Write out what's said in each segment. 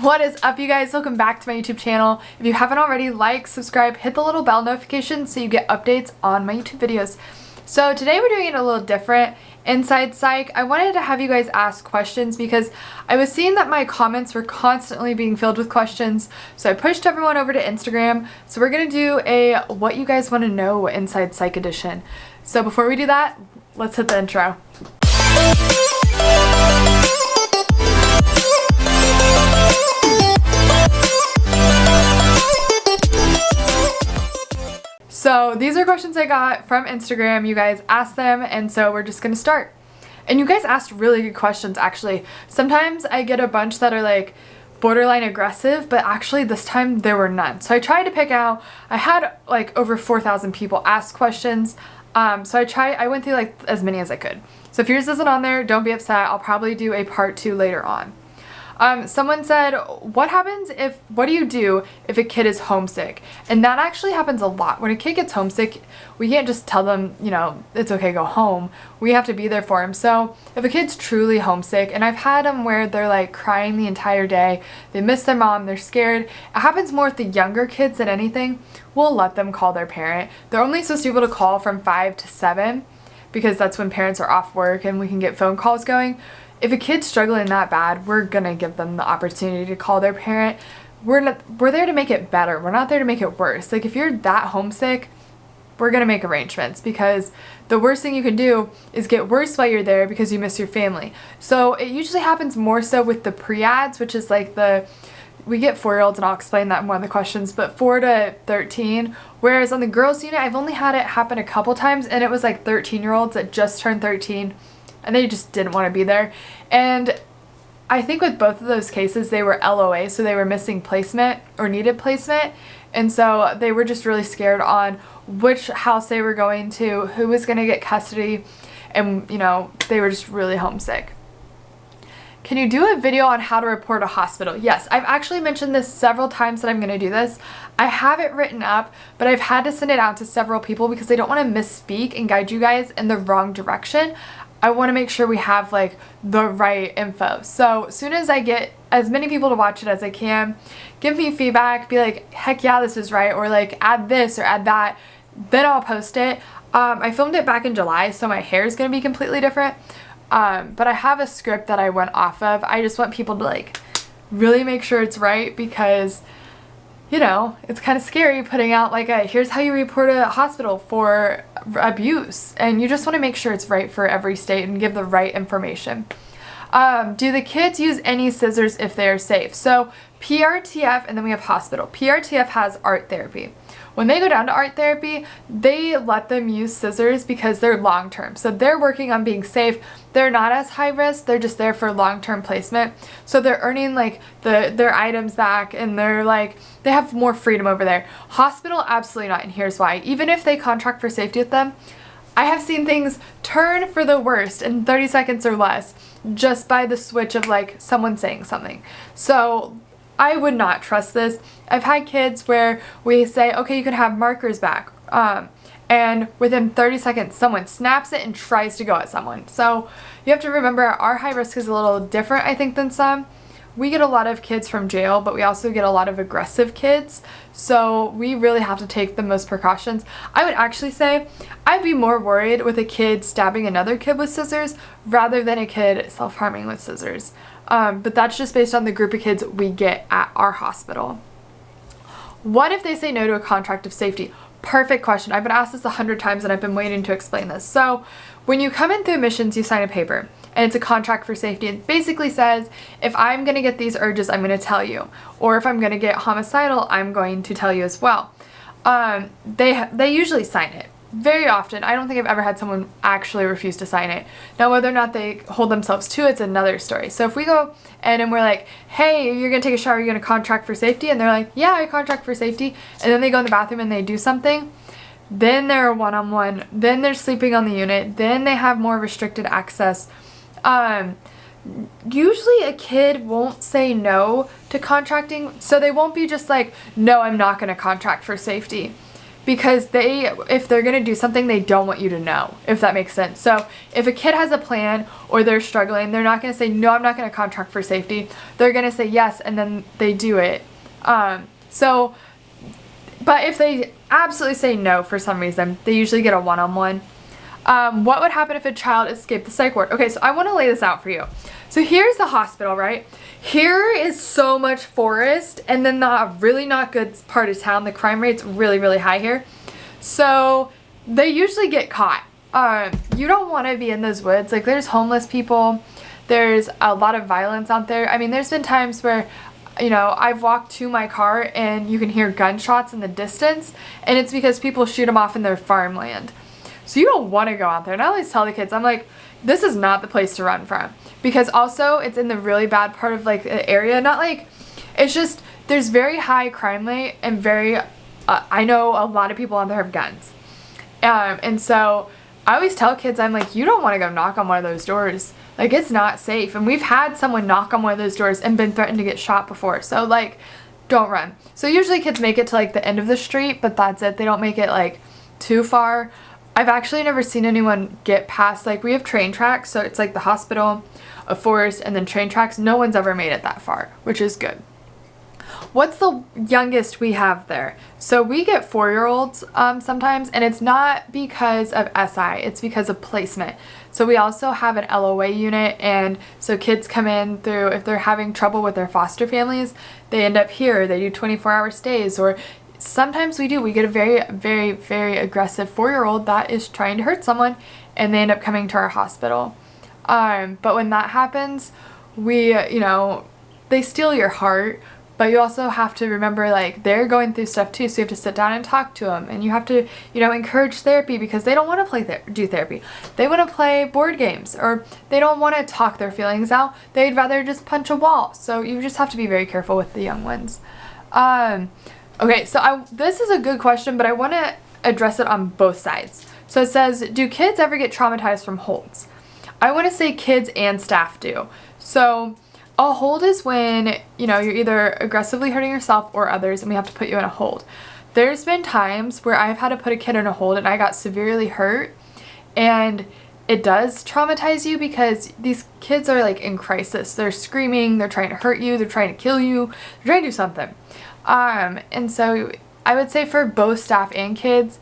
What is up, you guys? Welcome back to my YouTube channel. If you haven't already, like, subscribe, hit the little bell notification so you get updates on my YouTube videos. So today we're doing it a little different. Inside Psych, I wanted to have you guys ask questions because I was seeing that my comments were constantly being filled with questions. So I pushed everyone over to Instagram. So we're going to do a what you guys want to know Inside Psych edition. So before we do that, let's hit the intro. So these are questions I got from Instagram. You guys asked them, and so we're just gonna start. And you guys asked really good questions, actually. Sometimes I get a bunch that are like borderline aggressive, but actually this time there were none. So I tried to pick out, I had like over 4,000 people ask questions. So I went through like as many as I could. So if yours isn't on there, don't be upset. I'll probably do a part 2 later on. Someone said, what do you do if a kid is homesick? And that actually happens a lot. When a kid gets homesick, we can't just tell them, you know, it's okay, go home. We have to be there for him. So if a kid's truly homesick, and I've had them where they're like crying the entire day, they miss their mom, they're scared. It happens more with the younger kids than anything. We'll let them call their parent. They're only supposed to be able to call from 5 to 7 because that's when parents are off work and we can get phone calls going. If a kid's struggling that bad, we're gonna give them the opportunity to call their parent. We're there to make it better. We're not there to make it worse. Like if you're that homesick, we're gonna make arrangements because the worst thing you can do is get worse while you're there because you miss your family. So it usually happens more so with the pre-ads, which is like we get 4-year-olds, and I'll explain that in one of the questions, but 4 to 13. Whereas on the girls unit, I've only had it happen a couple times, and it was like 13-year-olds that just turned 13. And they just didn't want to be there. And I think with both of those cases, they were LOA, so they were missing placement or needed placement. And so they were just really scared on which house they were going to, who was going to get custody, and, you know, they were just really homesick. Can you do a video on how to report a hospital? Yes, I've actually mentioned this several times that I'm going to do this. I have it written up, but I've had to send it out to several people because they don't want to misspeak and guide you guys in the wrong direction. I want to make sure we have like the right info. So as soon as I get as many people to watch it as I can, give me feedback, be like, heck yeah, this is right, or like add this or add that, then I'll post it. I filmed it back in July, so my hair is going to be completely different. But I have a script that I went off of. I just want people to like really make sure it's right because, you know, it's kind of scary putting out like here's how you report a hospital for abuse, and you just want to make sure it's right for every state and give the right information. Do the kids use any scissors if they are safe? So PRTF, and then we have hospital. PRTF has art therapy. When they go down to art therapy, they let them use scissors because they're long-term. So they're working on being safe. They're not as high risk. They're just there for long-term placement. So they're earning like their items back, and they're like, they have more freedom over there. Hospital, absolutely not, and here's why. Even if they contract for safety with them, I have seen things turn for the worst in 30 seconds or less just by the switch of like someone saying something. So I would not trust this. I've had kids where we say, okay, you can have markers back. And within 30 seconds, someone snaps it and tries to go at someone. So you have to remember our high risk is a little different, I think, than some. We get a lot of kids from jail, but we also get a lot of aggressive kids. So we really have to take the most precautions. I would actually say I'd be more worried with a kid stabbing another kid with scissors rather than a kid self-harming with scissors. But that's just based on the group of kids we get at our hospital. What if they say no to a contract of safety? Perfect question. I've been asked this 100 times and I've been waiting to explain this. So when you come in through admissions, you sign a paper and it's a contract for safety. It basically says, if I'm going to get these urges, I'm going to tell you. Or if I'm going to get homicidal, I'm going to tell you as well. They usually sign it. Very often. I don't think I've ever had someone actually refuse to sign it. Now, whether or not they hold themselves to it's another story. So if we go and we're like, hey, you're going to take a shower, you're going to contract for safety? And they're like, yeah, I contract for safety. And then they go in the bathroom and they do something. Then they're one-on-one. Then they're sleeping on the unit. Then they have more restricted access. Usually a kid won't say no to contracting. So they won't be just like, no, I'm not going to contract for safety. because if they're going to do something, they don't want you to know, if that makes sense. So if a kid has a plan or they're struggling, they're not going to say, no, I'm not going to contract for safety. They're going to say yes, and then they do it. But if they absolutely say no for some reason, they usually get a one-on-one. What would happen if a child escaped the psych ward? Okay, so I want to lay this out for you. So here's the hospital, right? Here is so much forest, and then the really not good part of town, the crime rate's really, really high here. So they usually get caught. You don't want to be in those woods. Like, there's homeless people. There's a lot of violence out there. I mean, there's been times where, you know, I've walked to my car and you can hear gunshots in the distance, and it's because people shoot them off in their farmland. So you don't want to go out there. And I always tell the kids, I'm like, this is not the place to run from, because also it's in the really bad part of like the area. Not like, it's just, there's very high crime rate and very, I know a lot of people out there have guns. And so I always tell kids, I'm like, you don't want to go knock on one of those doors. Like, it's not safe. And we've had someone knock on one of those doors and been threatened to get shot before. So like, don't run. So usually kids make it to like the end of the street, but that's it. They don't make it like too far. I've actually never seen anyone get past, like, we have train tracks, so it's like the hospital, a forest, and then train tracks. No one's ever made it that far, which is good. What's the youngest we have there? So we get 4-year-olds sometimes, and it's not because of SI, it's because of placement. So we also have an LOA unit, and so kids come in through, if they're having trouble with their foster families, they end up here. They do 24-hour stays, or sometimes we get a very, very, very aggressive 4-year-old that is trying to hurt someone, and they end up coming to our hospital. But when that happens, they steal your heart, but you also have to remember, like, they're going through stuff too, so you have to sit down and talk to them, and you have to, encourage therapy, because they don't want to do therapy. They want to play board games, or they don't want to talk their feelings out. They'd rather just punch a wall. So you just have to be very careful with the young ones. Okay, so this is a good question, but I want to address it on both sides. So it says, do kids ever get traumatized from holds? I want to say kids and staff do. So a hold is when, you're either aggressively hurting yourself or others, and we have to put you in a hold. There's been times where I've had to put a kid in a hold and I got severely hurt, and it does traumatize you because these kids are like in crisis. They're screaming, they're trying to hurt you, they're trying to kill you, they're trying to do something. And so I would say for both staff and kids,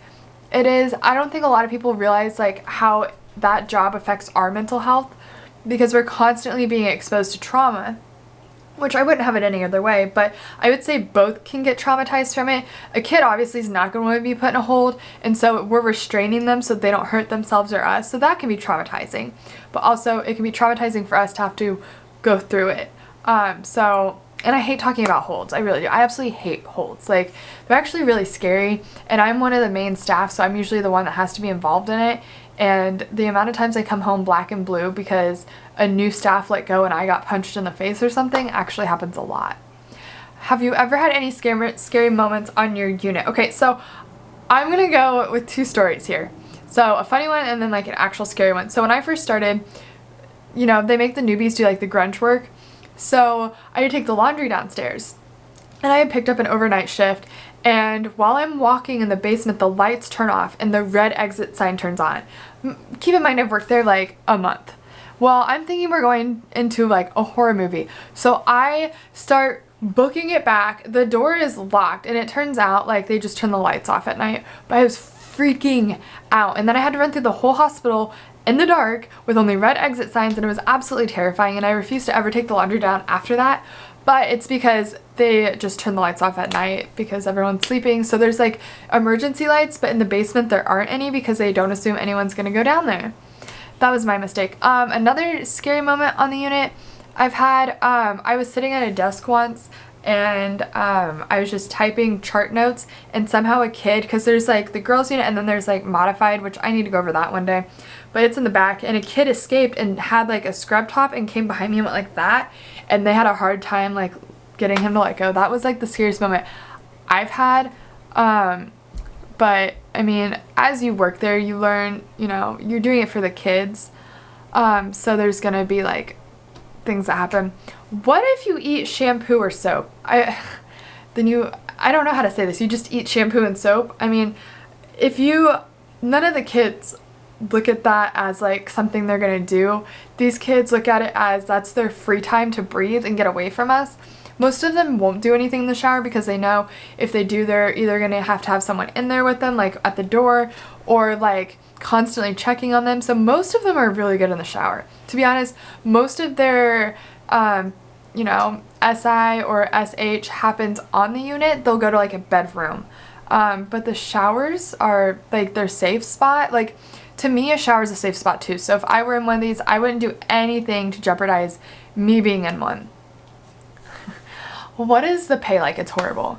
it is, I don't think a lot of people realize like how that job affects our mental health, because we're constantly being exposed to trauma, which I wouldn't have it any other way, but I would say both can get traumatized from it. A kid obviously is not going to want to be put in a hold, and so we're restraining them so they don't hurt themselves or us, so that can be traumatizing. But also it can be traumatizing for us to have to go through it. And I hate talking about holds. I really do. I absolutely hate holds. Like, they're actually really scary, and I'm one of the main staff, so I'm usually the one that has to be involved in it. And the amount of times I come home black and blue because a new staff let go and I got punched in the face or something actually happens a lot. Have you ever had any scary moments on your unit? Okay, so I'm going to go with 2 stories here. So a funny one and then like an actual scary one. So when I first started, they make the newbies do like the grunge work. So I had to take the laundry downstairs, and I had picked up an overnight shift, and while I'm walking in the basement, the lights turn off and the red exit sign turns on. Keep in mind, I've worked there like a month. Well, I'm thinking we're going into like a horror movie. So I start booking it back. The door is locked, and it turns out like they just turn the lights off at night. But I was freaking out, and then I had to run through the whole hospital in the dark with only red exit signs, and it was absolutely terrifying, and I refused to ever take the laundry down after that. But it's because they just turn the lights off at night because everyone's sleeping. So there's like emergency lights, but in the basement there aren't any because they don't assume anyone's gonna go down there. That was my mistake. Another scary moment on the unit I've had, I was sitting at a desk once, and I was just typing chart notes, and somehow a kid, because there's like the girls unit and then there's like modified, which I need to go over that one day, but it's in the back, and a kid escaped and had like a scrub top and came behind me and went like that, and they had a hard time like getting him to let go. That was like the scariest moment I've had. But I mean, as you work there, you learn, you're doing it for the kids, so there's gonna be like things that happen. What if you eat shampoo or soap? I don't know how to say this, you just eat shampoo and soap. I mean, none of the kids look at that as like something they're gonna do. These kids look at it as that's their free time to breathe and get away from us. Most of them won't do anything in the shower because they know if they do, they're either gonna have to have someone in there with them, like at the door, or like constantly checking on them. So most of them are really good in the shower. To be honest, most of their you know, SI or SH happens on the unit. They'll go to like a bedroom. But the showers are like their safe spot. Like, to me, a shower is a safe spot too. So if I were in one of these, I wouldn't do anything to jeopardize me being in one. What is the pay like? It's horrible.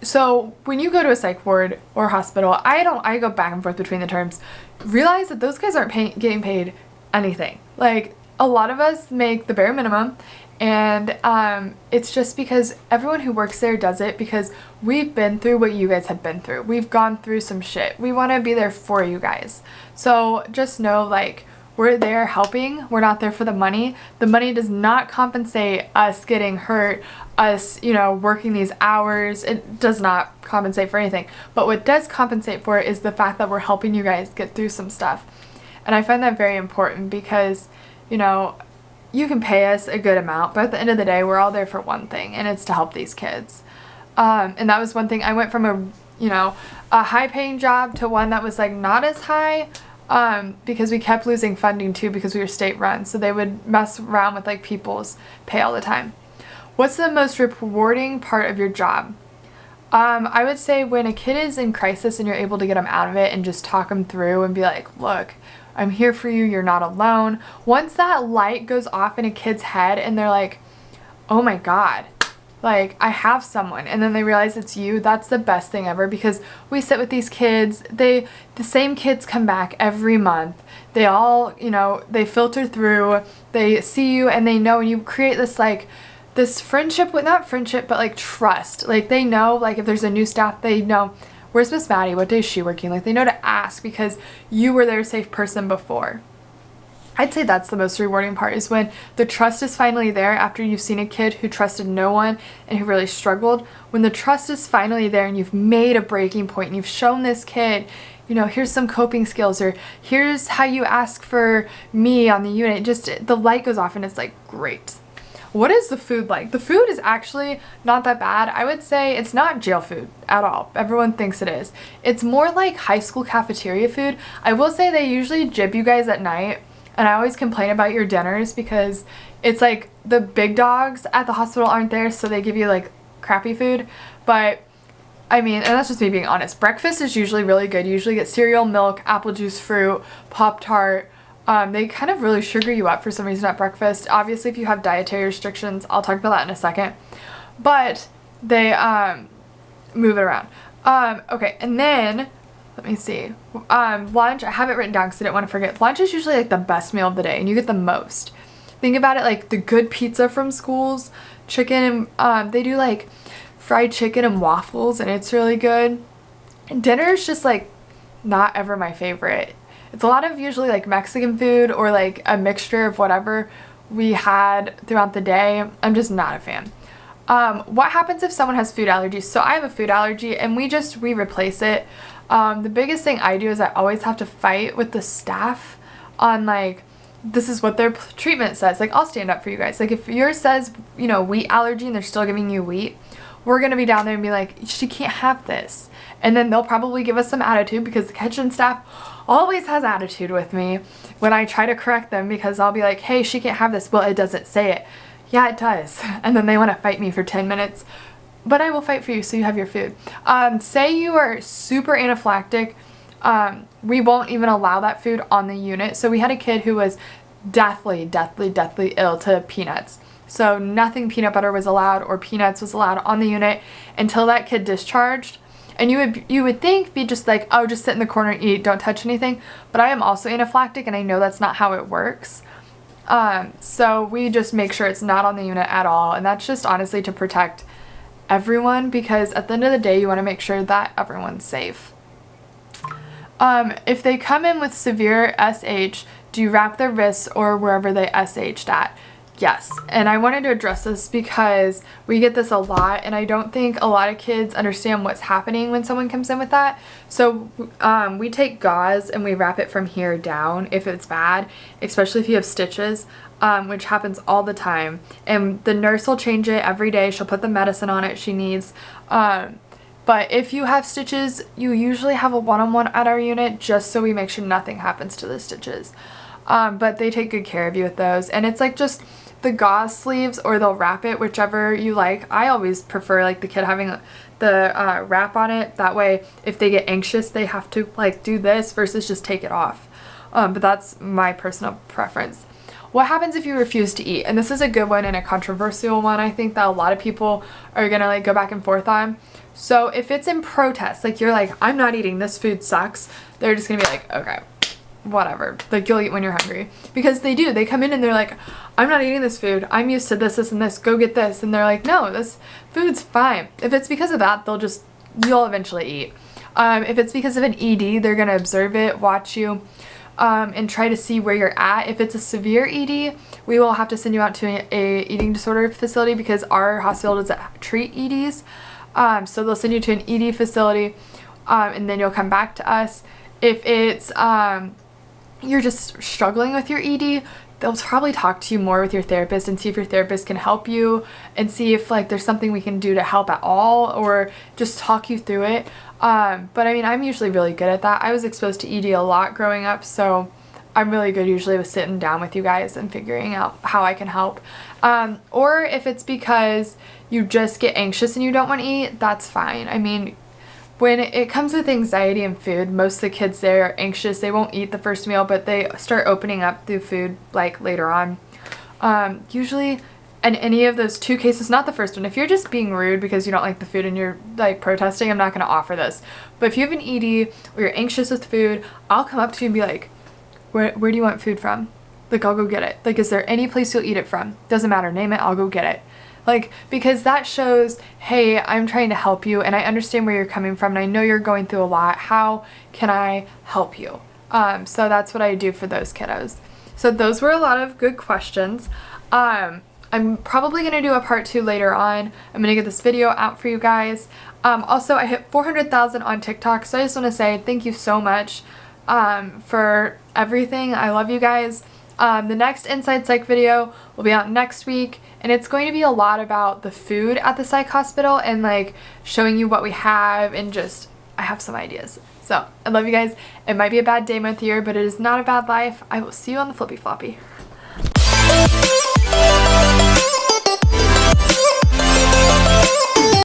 So when you go to a psych ward or hospital, I go back and forth between the terms. Realize that those guys aren't getting paid anything. Like, a lot of us make the bare minimum, and it's just because everyone who works there does it because we've been through what you guys have been through. We've gone through some shit. We want to be there for you guys. So just know, like, we're there helping. We're not there for the money. The money does not compensate us getting hurt, us, you know, working these hours. It does not compensate for anything. But what does compensate for it is the fact that we're helping you guys get through some stuff. And I find that very important because, you know, you can pay us a good amount, but at the end of the day, we're all there for one thing, and it's to help these kids. And that was one thing. I went from a high-paying job to one that was like not as high, because we kept losing funding too because we were state-run, so they would mess around with like people's pay all the time. What's the most rewarding part of your job? I would say when a kid is in crisis and you're able to get them out of it and just talk them through and be like, look, I'm here for you, you're not alone. Once that light goes off in a kid's head and they're like, oh my God, like, I have someone, and then they realize it's you, that's the best thing ever, because we sit with these kids, the same kids come back every month. They all, you know, they filter through, they see you, and they know, and you create this, like, this friendship, not friendship, but like trust. Like, they know, like, if there's a new staff, they know, where's Miss Maddie? What day is she working? Like, they know to ask because you were their safe person before. I'd say that's the most rewarding part, is when the trust is finally there after you've seen a kid who trusted no one and who really struggled. When the trust is finally there and you've made a breaking point and you've shown this kid, you know, here's some coping skills, or here's how you ask for me on the unit. Just the light goes off and it's like, great. What is the food like? The food is actually not that bad. I would say it's not jail food at all. Everyone thinks it is. It's more like high school cafeteria food. I will say they usually jib you guys at night, and I always complain about your dinners because it's like the big dogs at the hospital aren't there, so they give you like crappy food. But I mean, and that's just me being honest. Breakfast is usually really good. You usually get cereal, milk, apple juice, fruit, Pop-Tart. They kind of really sugar you up for some reason at breakfast. Obviously, if you have dietary restrictions, I'll talk about that in a second. But they move it around. Okay, and then, let me see. Lunch, I have it written down because I didn't want to forget. Lunch is usually like the best meal of the day, and you get the most. Think about it like the good pizza from schools, chicken, and they do like fried chicken and waffles, and it's really good. And dinner is just like not ever my favorite. It's a lot of usually like Mexican food or like a mixture of whatever we had throughout the day. I'm just not a fan. What happens if someone has food allergies? So I have a food allergy, and we replace it. The biggest thing I do is I always have to fight with the staff on like, this is what their treatment says. Like, I'll stand up for you guys. Like, if yours says, you know, wheat allergy and they're still giving you wheat, we're going to be down there and be like, she can't have this. And then they'll probably give us some attitude because the kitchen staff always has attitude with me when I try to correct them, because I'll be like, hey, she can't have this. Well, it doesn't say it. Yeah, it does. And then they want to fight me for 10 minutes. But I will fight for you so you have your food. Say you are super anaphylactic. We won't even allow that food on the unit. So we had a kid who was deathly ill to peanuts. So nothing peanut butter was allowed or peanuts was allowed on the unit until that kid discharged. And you would think be just like, oh, just sit in the corner and eat, don't touch anything. But I am also anaphylactic, and I know that's not how it works. So we just make sure it's not on the unit at all. And that's just honestly to protect everyone, because at the end of the day, you want to make sure that everyone's safe. If they come in with severe SH, do you wrap their wrists or wherever they SH'd at? Yes, and I wanted to address this because we get this a lot, and I don't think a lot of kids understand what's happening when someone comes in with that. So we take gauze and we wrap it from here down if it's bad, especially if you have stitches, which happens all the time. And the nurse will change it every day. She'll put the medicine on it she needs. But if you have stitches, you usually have a one-on-one at our unit just so we make sure nothing happens to the stitches. But they take good care of you with those. And it's like just the gauze sleeves, or they'll wrap it, whichever you like. I always prefer like the kid having the wrap on it. That way if they get anxious, they have to like do this versus just take it off. But that's my personal preference. What happens if you refuse to eat? And this is a good one and a controversial one, I think, that a lot of people are gonna like go back and forth on. So if it's in protest, like you're like, I'm not eating, this food sucks, they're just gonna be like, okay, whatever, like you'll eat when you're hungry. Because they do, they come in and they're like, I'm not eating this food, I'm used to this and this, go get this. And they're like, no, this food's fine. If it's because of that, you'll eventually eat. If it's because of an ED, they're gonna observe it, watch you, and try to see where you're at. If it's a severe ED, we will have to send you out to a eating disorder facility, because our hospital doesn't treat EDs. So they'll send you to an ED facility, and then you'll come back to us. If it's you're just struggling with your ED, they'll probably talk to you more with your therapist and see if your therapist can help you, and see if like there's something we can do to help at all, or just talk you through it. But I mean, I'm usually really good at that. I was exposed to ED a lot growing up, so I'm really good usually with sitting down with you guys and figuring out how I can help. Or if it's because you just get anxious and you don't want to eat, that's fine. I mean, when it comes with anxiety and food, most of the kids there are anxious. They won't eat the first meal, but they start opening up through food like later on. Usually in any of those two cases, not the first one, if you're just being rude because you don't like the food and you're like protesting, I'm not going to offer this. But if you have an ED or you're anxious with food, I'll come up to you and be like, where do you want food from? Like, I'll go get it. Like, is there any place you'll eat it from? Doesn't matter, name it, I'll go get it. Like, because that shows, hey, I'm trying to help you and I understand where you're coming from and I know you're going through a lot. How can I help you? So that's what I do for those kiddos. So those were a lot of good questions. I'm probably going to do a part 2 later on. I'm going to get this video out for you guys. Also, I hit 400,000 on TikTok, so I just want to say thank you so much for everything. I love you guys. The next Inside Psych video will be out next week, and it's going to be a lot about the food at the psych hospital and like showing you what we have, and just I have some ideas. So I love you guys. It might be a bad day month here, but it is not a bad life. I will see you on the flippy floppy.